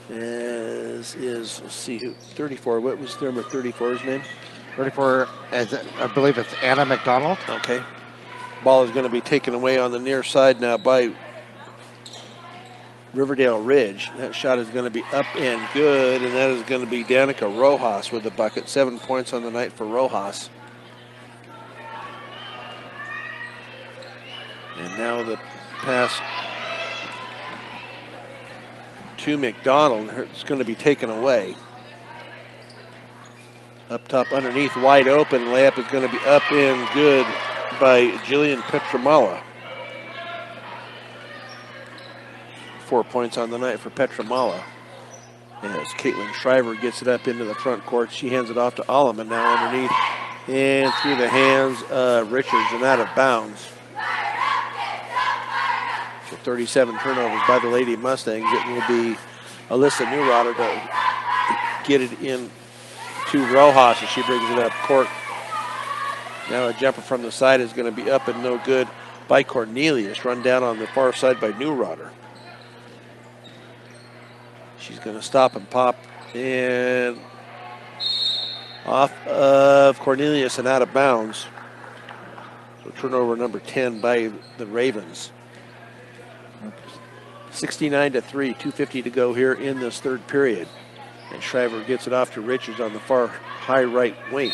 As is, let's see who, 34. What was number 34's name? 34, I believe it's Anna McDonald. Okay. Ball is going to be taken away on the near side now by Riverdale Ridge. That shot is going to be up and good, and that is going to be Danica Rojas with the bucket. 7 points on the night for Rojas. And now the pass to McDonald. It's going to be taken away. Up top underneath, wide open. Layup is going to be up and good by Jillian Petramala. 4 points on the night for Petramala. As Caitlin Shriver gets it up into the front court, she hands it off to Alleman now underneath and through the hands of Richards and out of bounds. So 37 turnovers by the Lady Mustangs. It will be Alyssa Neurotter to get it in to Rojas as she brings it up court. Now a jumper from the side is going to be up and no good by Cornelius. Run down on the far side by Neurotter. She's going to stop and pop and off of Cornelius and out of bounds. So turnover number 10 by the Ravens. 69-3, 2:50 to go here in this third period. And Shriver gets it off to Richards on the far high right wing.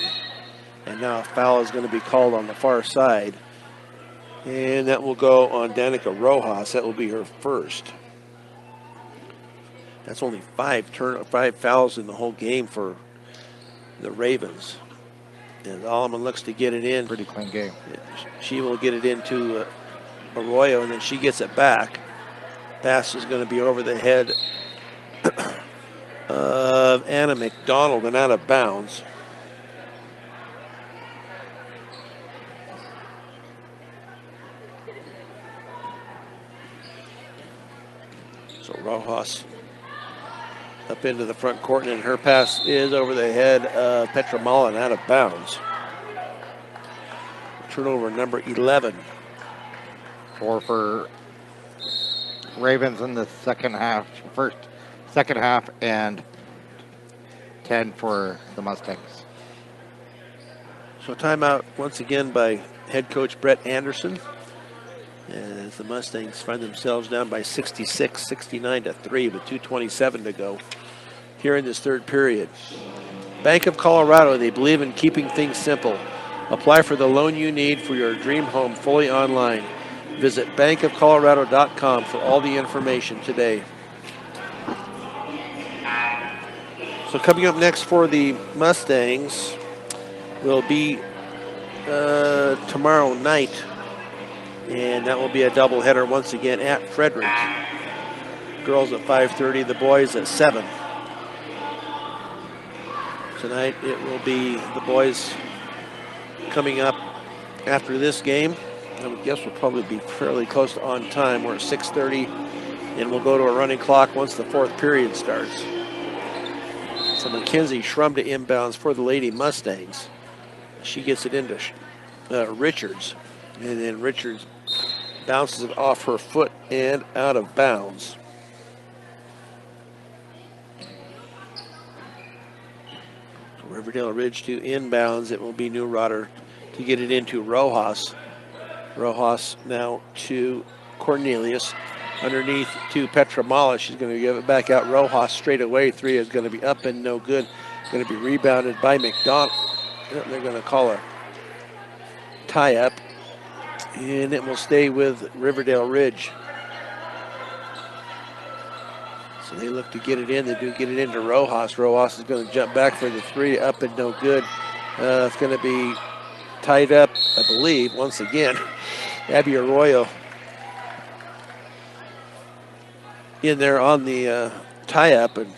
And now a foul is going to be called on the far side. And that will go on Danica Rojas. That will be her first. That's only five fouls in the whole game for the Ravens. And Alleman looks to get it in. Pretty clean game. She will get it into Arroyo, and then she gets it back. Pass is going to be over the head of Anna McDonald and out of bounds. So Rojas up into the front court, and her pass is over the head of Petramala and out of bounds. Turnover number 11. 4 for Ravens in the second half, and 10 for the Mustangs. So timeout once again by head coach Brett Anderson, as the Mustangs find themselves down by 66, 69-3 with 2:27 to go here in this third period. Bank of Colorado, they believe in keeping things simple. Apply for the loan you need for your dream home fully online. Visit bankofcolorado.com for all the information today. So coming up next for the Mustangs will be tomorrow night, and that will be a doubleheader once again at Frederick. Girls at 5:30, the boys at 7. Tonight it will be the boys coming up after this game. I would guess we'll probably be fairly close to on time. We're at 6:30, and we'll go to a running clock once the fourth period starts. So Mackenzie Schrum to inbounds for the Lady Mustangs. She gets it into Richards, and then Richards bounces it off her foot and out of bounds. Riverdale Ridge to inbounds. It will be Neurotter to get it into Rojas. Rojas now to Cornelius. Underneath to Petramala. She's going to give it back out. Rojas straight away. Three is going to be up and no good. Going to be rebounded by McDonald. They're going to call a tie-up. And it will stay with Riverdale Ridge. So they look to get it in. They do get it into Rojas. Rojas is going to jump back for the three. Up and no good. It's going to be tied up, I believe, once again. Abby Arroyo in there on the tie-up and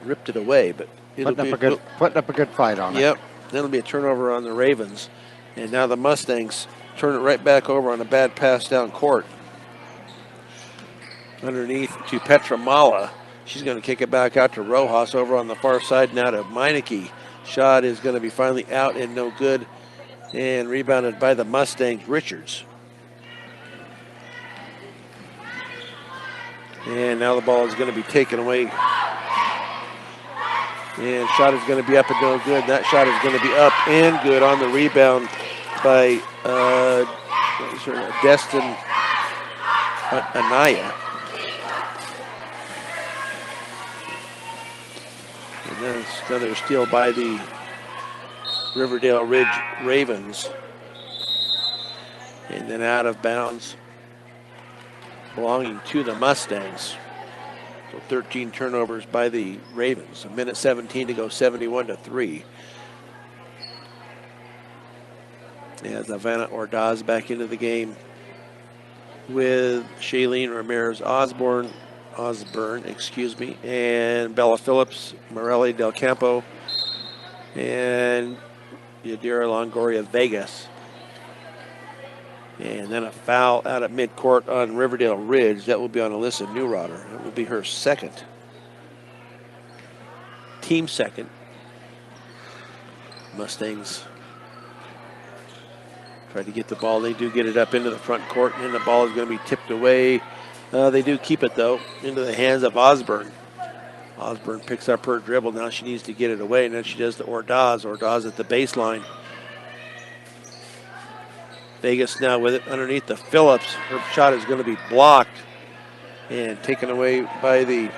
ripped it away. But putting up a good fight on it. Yep. That'll be a turnover on the Ravens. And now the Mustangs turn it right back over on a bad pass down court. Underneath to Petramala. She's going to kick it back out to Rojas over on the far side now to Meineke. Shot is going to be finally out and no good, and rebounded by the Mustangs, Richards. And now the ball is going to be taken away. And shot is going to be up and no good. That shot is going to be up and good on the rebound by Destin Anaya. And then it's another steal by the Riverdale Ridge Ravens. And then out of bounds, belonging to the Mustangs. So 13 turnovers by the Ravens. A minute 17 to go, 71-3. As Havana Ordaz back into the game with Shailene Ramirez Osborne, and Bella Phillips, Morelli Del Campo, and Yadira Longoria Vegas. And then a foul out at midcourt on Riverdale Ridge. That will be on Alyssa Neurotter. That will be her second. Team second. Mustangs try to get the ball. They do get it up into the front court, and the ball is going to be tipped away. They do keep it, though, into the hands of Osborne. Osborne picks up her dribble. Now she needs to get it away, and then she does to Ordaz. Ordaz at the baseline. Vegas now with it underneath the Phillips. Her shot is going to be blocked and taken away by the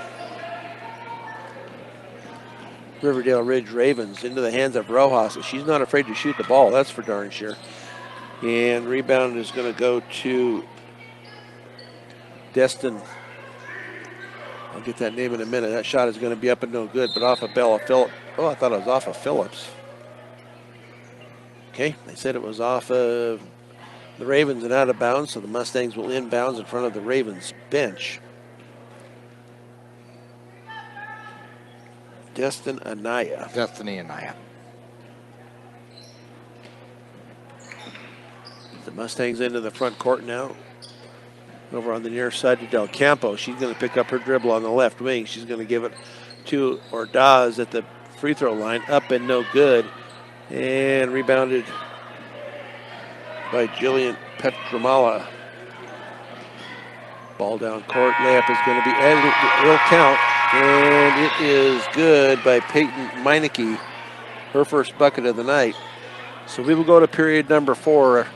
Riverdale Ridge Ravens into the hands of Rojas. She's not afraid to shoot the ball, that's for darn sure. And rebound is going to go to Destin. I'll get that name in a minute. That shot is going to be up and no good, but off of Bella Phillips. Oh, I thought it was off of Phillips. Okay, they said it was off of the Ravens and out of bounds, so the Mustangs will inbounds in front of the Ravens bench. Destiny Anaya. The Mustangs into the front court now. Over on the near side to Del Campo. She's going to pick up her dribble on the left wing. She's going to give it to Ordaz at the free throw line. Up and no good. And rebounded by Jillian Petramala. Ball down court. Layup is going to be, it will count. And it is good by Peyton Meineke. Her first bucket of the night. So we will go to period number 4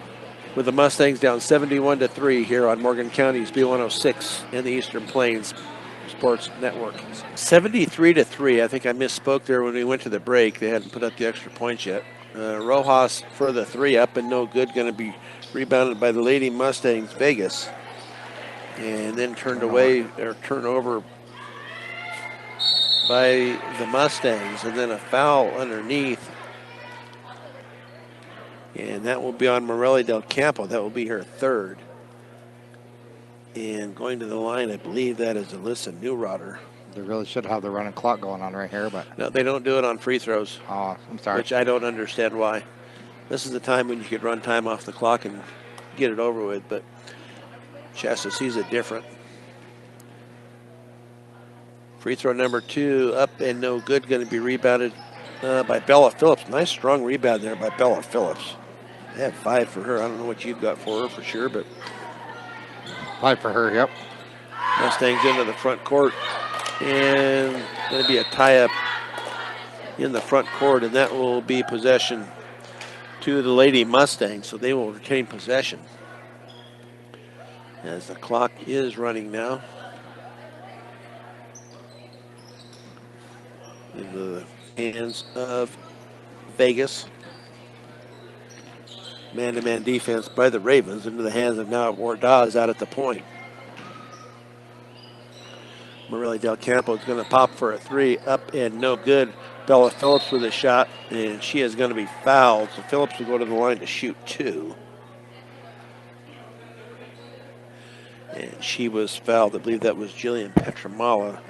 with the Mustangs down 71-3 here on Morgan County's B106 and the Eastern Plains Sports Network. 73-3. I think I misspoke there when we went to the break. They hadn't put up the extra points yet. Rojas for the 3, up and no good. Going to be rebounded by the Lady Mustangs Vegas. And then turned away, or turned over by the Mustangs. And then a foul underneath. And that will be on Morelli Del Campo. That will be her third. And going to the line, I believe that is Alyssa Neurotter. They really should have the running clock going on right here, but no, they don't do it on free throws. Oh, I'm sorry. Which I don't understand why. This is the time when you could run time off the clock and get it over with, but Shasta sees it different. Free throw number 2, up and no good. Going to be rebounded by Bella Phillips. Nice strong rebound there by Bella Phillips. They had 5 for her. I don't know what you've got for her for sure, but 5 for her, yep. Mustangs into the front court. And going to be a tie-up in the front court, and that will be possession to the Lady Mustangs, so they will retain possession. As the clock is running now. In the hands of Vegas. Man-to-man defense by the Ravens into the hands of now Ordaz out at the point. Morelli Del Campo is going to pop for a 3, up and no good. Bella Phillips with a shot, and she is going to be fouled. So Phillips will go to the line to shoot 2. And she was fouled. I believe that was Jillian Petramala.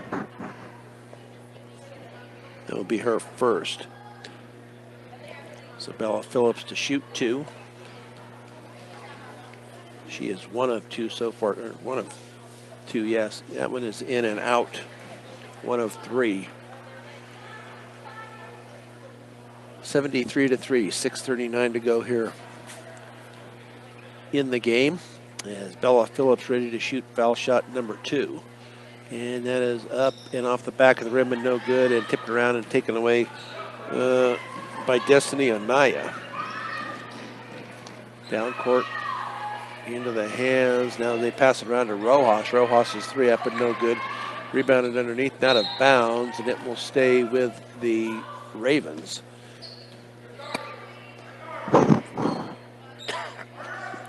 That will be her first. So Bella Phillips to shoot 2. She is 1 of 2 so far, or 1 of 2, yes. That one is in and out. 1 of 3. 73-3, 6:39 to go here in the game. As Bella Phillips ready to shoot foul shot number 2. And that is up and off the back of the rim and no good, and tipped around and taken away by Destiny Anaya. Down court, into the hands. Now they pass it around to Rojas. Rojas is 3 up and no good. Rebounded underneath, not out of bounds, and it will stay with the Ravens.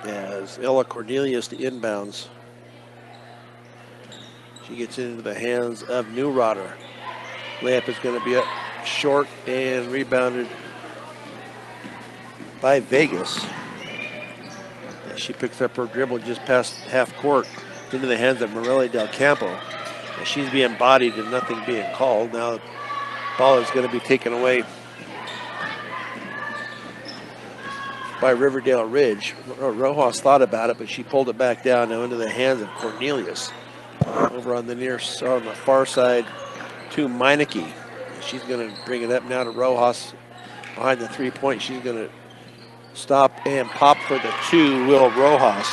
As Ella Cornelius to inbounds. She gets into the hands of Neurotter. Layup is going to be up short and rebounded by Vegas. As she picks up her dribble just past half court into the hands of Morelli Del Campo. As she's being bodied and nothing being called. Now the ball is going to be taken away by Riverdale Ridge. Rojas thought about it, but she pulled it back down now into the hands of Cornelius. Over on the far side to Meineke. She's going to bring it up now to Rojas behind the 3-point. She's going to stop and pop for the 2, Will Rojas.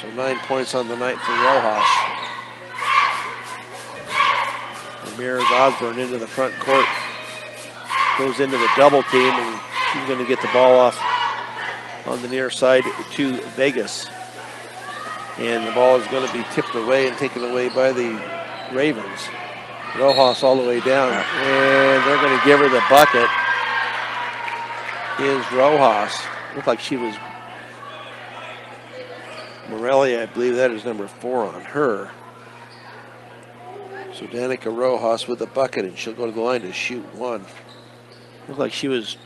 So 9 points on the night for Rojas. Ramirez Osborne into the front court. Goes into the double team, and she's going to get the ball off on the near side to Vegas. And the ball is going to be tipped away and taken away by the Ravens. Rojas all the way down, and they're going to give her the bucket. Is Rojas. Looked like she was Morelli, I believe that is number 4 on her. So Danica Rojas with the bucket, and she'll go to the line to shoot 1. Looked like she was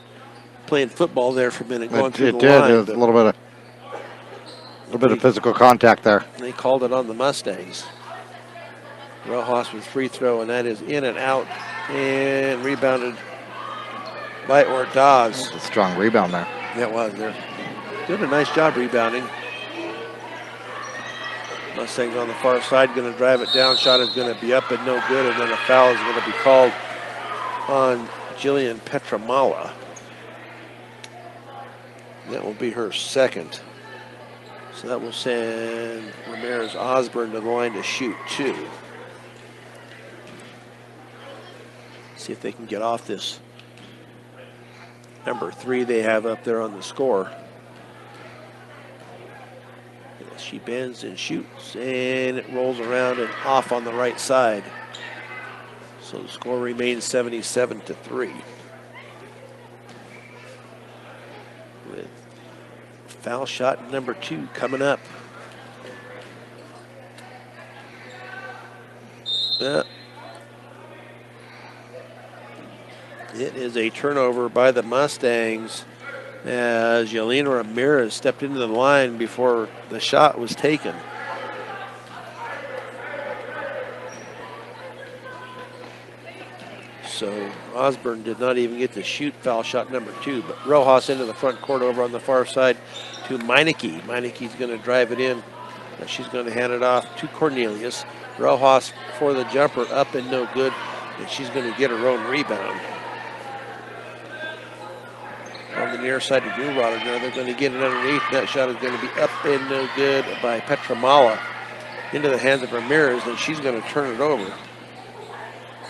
playing football there for a minute, going through the line. It was a little bit of physical contact there. They called it on the Mustangs. Rojas with free throw, and that is in and out, and rebounded by Ordaz. A strong rebound there. That was there. Did a nice job rebounding. Mustangs on the far side, going to drive it down. Shot is going to be up and no good, and then a foul is going to be called on Jillian Petramala. That will be her second. So that will send Ramirez Osborne to the line to shoot 2. See if they can get off this number 3 they have up there on the score. She bends and shoots, and it rolls around and off on the right side. So the score remains 77-3. With foul shot number 2 coming up. It is a turnover by the Mustangs as Yelena Ramirez stepped into the line before the shot was taken. So Osborne did not even get to shoot foul shot number 2, but Rojas into the front court over on the far side to Meineke. Meineke's going to drive it in. She's going to hand it off to Cornelius. Rojas for the jumper, up and no good, and she's going to get her own rebound. On the near side of Neurotter now, they're going to get it underneath. That shot is going to be up and no good by Petramala into the hands of Ramirez, and she's going to turn it over.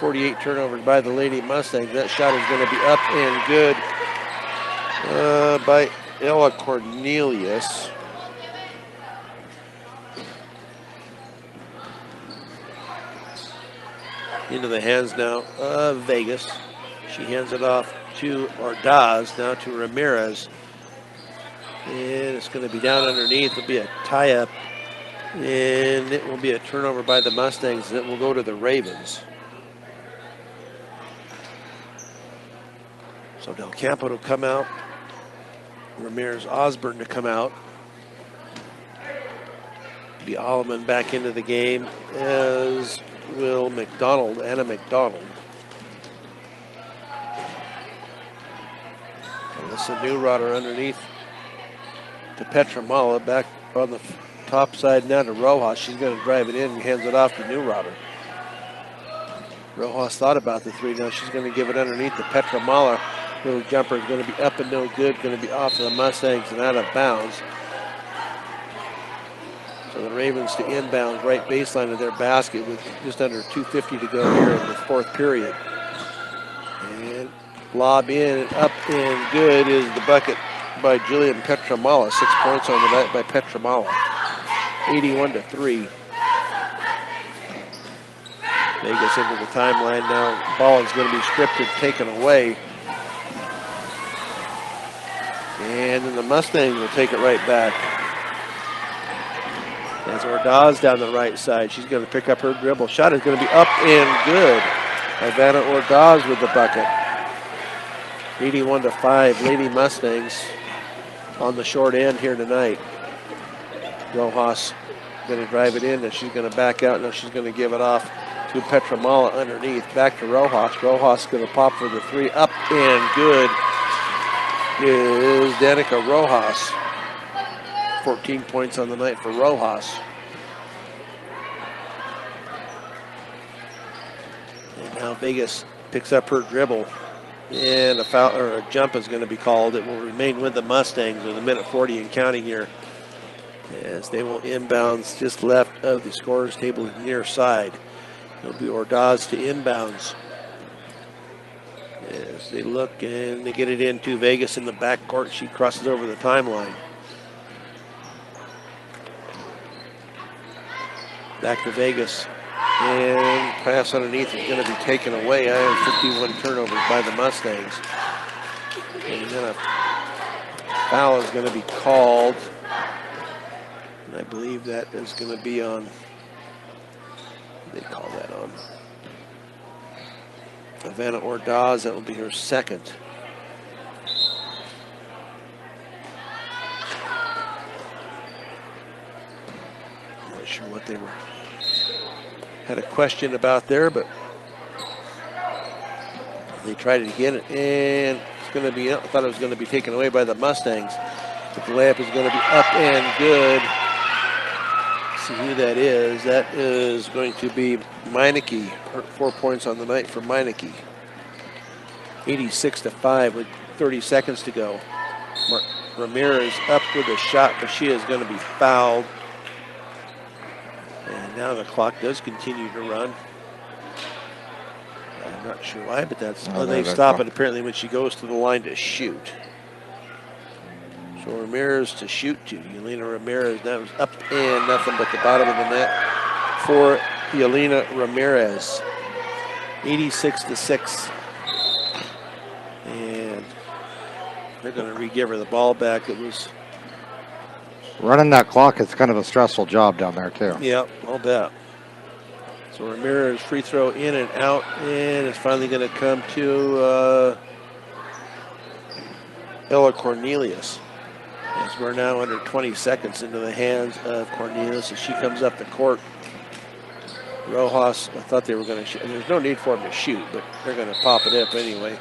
48 turnovers by the Lady Mustangs. That shot is going to be up and good by Ella Cornelius. Into the hands now of Vegas. She hands it off to Ordaz, now to Ramirez. And it's going to be down underneath. It'll be a tie-up. And it will be a turnover by the Mustangs. It will go to the Ravens. So Del Campo to come out. Ramirez Osborne to come out. Be Alleman back into the game, as will McDonald, Anna McDonald. Alyssa Neurotter underneath to Petramala, back on the top side now to Rojas. She's going to drive it in and hands it off to Neurotter. Rojas thought about the three. Now she's going to give it underneath to Petra Mala. Little jumper is going to be up and no good. Going to be off of the Mustangs and out of bounds. So the Ravens to inbound right baseline of their basket with just under 2:50 to go here in the fourth period. And lob in and up and good is the bucket by Jillian Petramala. 6 points on the night by Petramala. 81-3. Vegas into the timeline now. Ball is going to be stripped and taken away. And then the Mustangs will take it right back. As Ordaz down the right side. She's going to pick up her dribble. Shot is going to be up and good. Ivana Ordaz with the bucket. 81-5. Lady Mustangs on the short end here tonight. Rojas going to drive it in, and she's going to back out. Now she's going to give it off to Petramala underneath. Back to Rojas. Rojas going to pop for the three. Up and good is Danica Rojas. 14 points on the night for Rojas. And now Vegas picks up her dribble. And a foul or a jump is going to be called. It will remain with the Mustangs with a minute 40 and counting here. As they will inbounds just left of the scorer's table near side. It'll be Ordaz to inbounds. As they look and they get it into Vegas in the backcourt. She crosses over the timeline. Back to Vegas. And pass underneath is going to be taken away. I have 51 turnovers by the Mustangs. And then a foul is going to be called. And I believe that is going to be on, they call that on Ivana Ordaz. That will be her second. I'm not sure what they were, had a question about there, but they tried it again, and it's going to be, I thought it was going to be taken away by the Mustangs, but the layup is going to be up and good. See who that is. That is going to be Meineke. 4 points on the night for Meineke. 86-5 with 30 seconds to go. Ramirez up with a shot, but she is going to be fouled. And now the clock does continue to run. I'm not sure why, but that's when they stop it apparently when she goes to the line to shoot. So Ramirez to shoot to. Yelena Ramirez. That was up and nothing but the bottom of the net for Yelena Ramirez. 86-6. And they're going to re-give her the ball back. It was running that clock is kind of a stressful job down there too. Yep, I'll bet. So Ramirez free throw in and out, and it's finally going to come to Ella Cornelius. As we're now under 20 seconds into the hands of Cornelius as she comes up the court. Rojas, I thought they were going to shoot. There's no need for them to shoot, but they're going to pop it up anyway.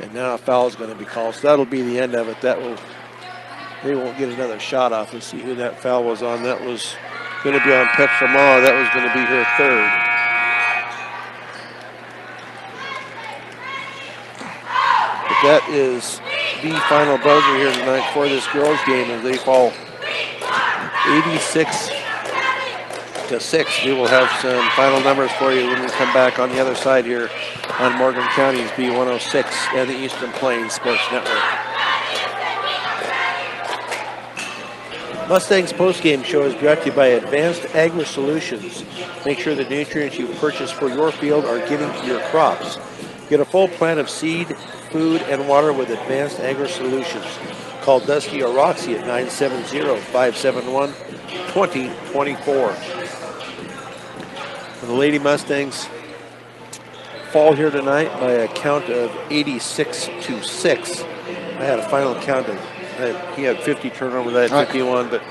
And now a foul is going to be called. So that'll be the end of it. They won't get another shot off. Let's see who that foul was on. That was going to be on Petramala. That was going to be her third. But that is the final buzzer here tonight for this girls game as they fall 86-6. We will have some final numbers for you when we come back on the other side here on Morgan County's B106 and the Eastern Plains Sports Network. Mustangs postgame show is brought to you by Advanced Agri Solutions. Make sure the nutrients you purchase for your field are getting to your crops. Get a full plan of seed, food, and water with Advanced Agri Solutions. Call Dusty or Roxy at 970-571-2024. The Lady Mustangs fall here tonight by a count of 86-6. I had a final count of, he had 50 turnovers, I had 51, but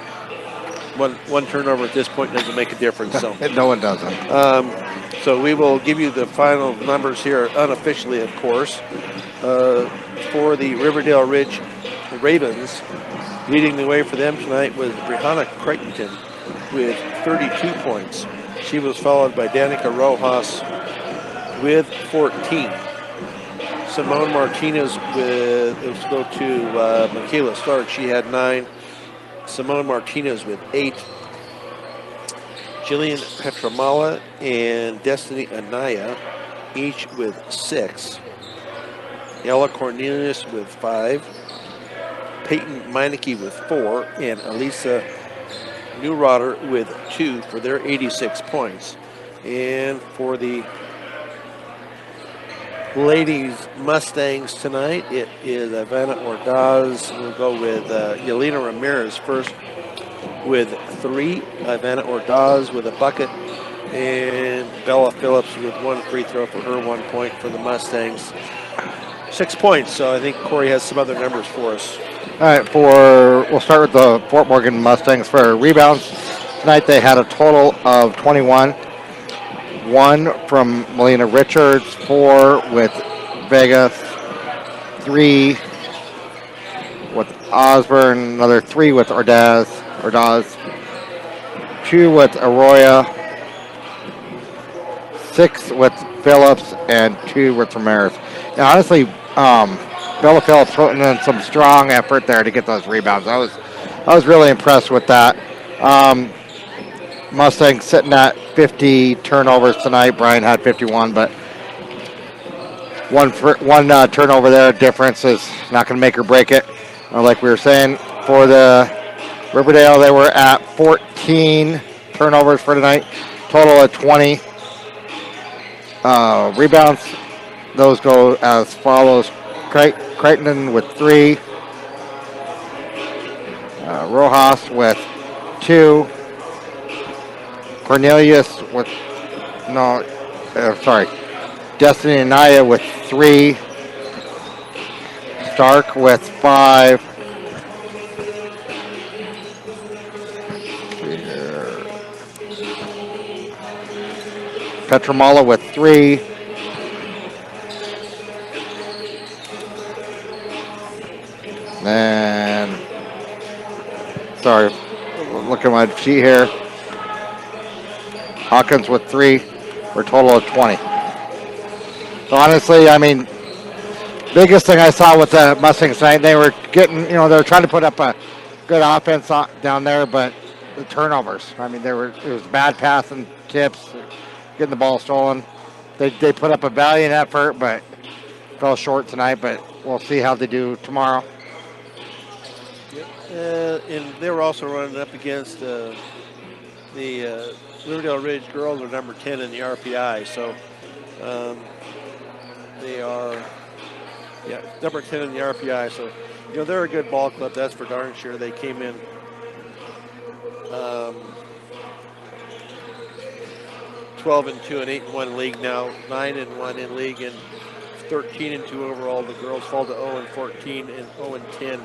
one turnover at this point doesn't make a difference. So No one doesn't. So we will give you the final numbers here unofficially, of course, for the Riverdale Ridge Ravens. Leading the way for them tonight was Brianna Crichton with 32 points. She was followed by Danica Rojas with 14. Simone Martinez with, let's go to Michaela Stark. She had 9. Simone Martinez with 8. Jillian Petramala and Destiny Anaya, each with 6. Ella Cornelius with 5. Peyton Meineke with 4. And Elisa Neurotter with 2 for their 86 points. And for the ladies Mustangs tonight, it is Ivana Ordaz. We'll go with Yelena Ramirez first with 3. Ivana Ordaz with a bucket. And Bella Phillips with 1 free throw for her 1 point for the Mustangs. 6 points, so I think Corey has some other numbers for us. All right, we'll start with the Fort Morgan Mustangs. For rebounds tonight, they had a total of 21. 1 from Melina Richards, 4 with Vegas, 3 with Osborne, another 3 with Ordaz, 2 with Arroyo, 6 with Phillips, and 2 with Ramirez. And honestly, Bella Phillips putting in some strong effort there to get those rebounds. I was really impressed with that. Mustangs sitting at 50 turnovers tonight. Brian had 51, but one turnover there difference is not going to make or break it. Like we were saying, for the Riverdale, they were at 14 turnovers for tonight, total of 20. Rebounds, those go as follows. Crichton with 3. Rojas with 2. Cornelius with, Destiny Anaya with 3. Stark with 5. Petramala with 3. And, look at my sheet here. Hawkins with 3 for a total of 20. So honestly, I mean, biggest thing I saw with the Mustangs tonight, they were getting, they were trying to put up a good offense down there, but the turnovers. I mean, it was bad passing, tips, getting the ball stolen. They put up a valiant effort, but fell short tonight. But we'll see how they do tomorrow. And they were also running up against the Riverdale Ridge girls are number 10 in the RPI, so they are, number 10 in the RPI. So, they're a good ball club, that's for darn sure. They came in 12-2 and 8-1 league now, 9-1 in league, and 13-2 overall. The girls fall to 0-14 and 0-10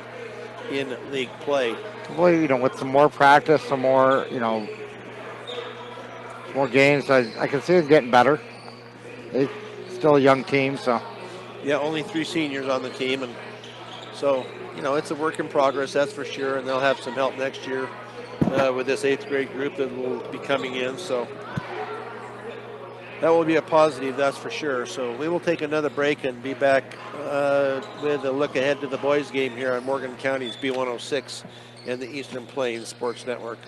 in league play. Well, with some more practice, some more, more games, I can see them getting better. They're still a young team, so. Yeah, only 3 seniors on the team, and so, it's a work in progress, that's for sure, and they'll have some help next year with this 8th grade group that will be coming in, so that will be a positive, that's for sure. So we will take another break and be back with a look ahead to the boys game here on Morgan County's B106 and the Eastern Plains Sports Network.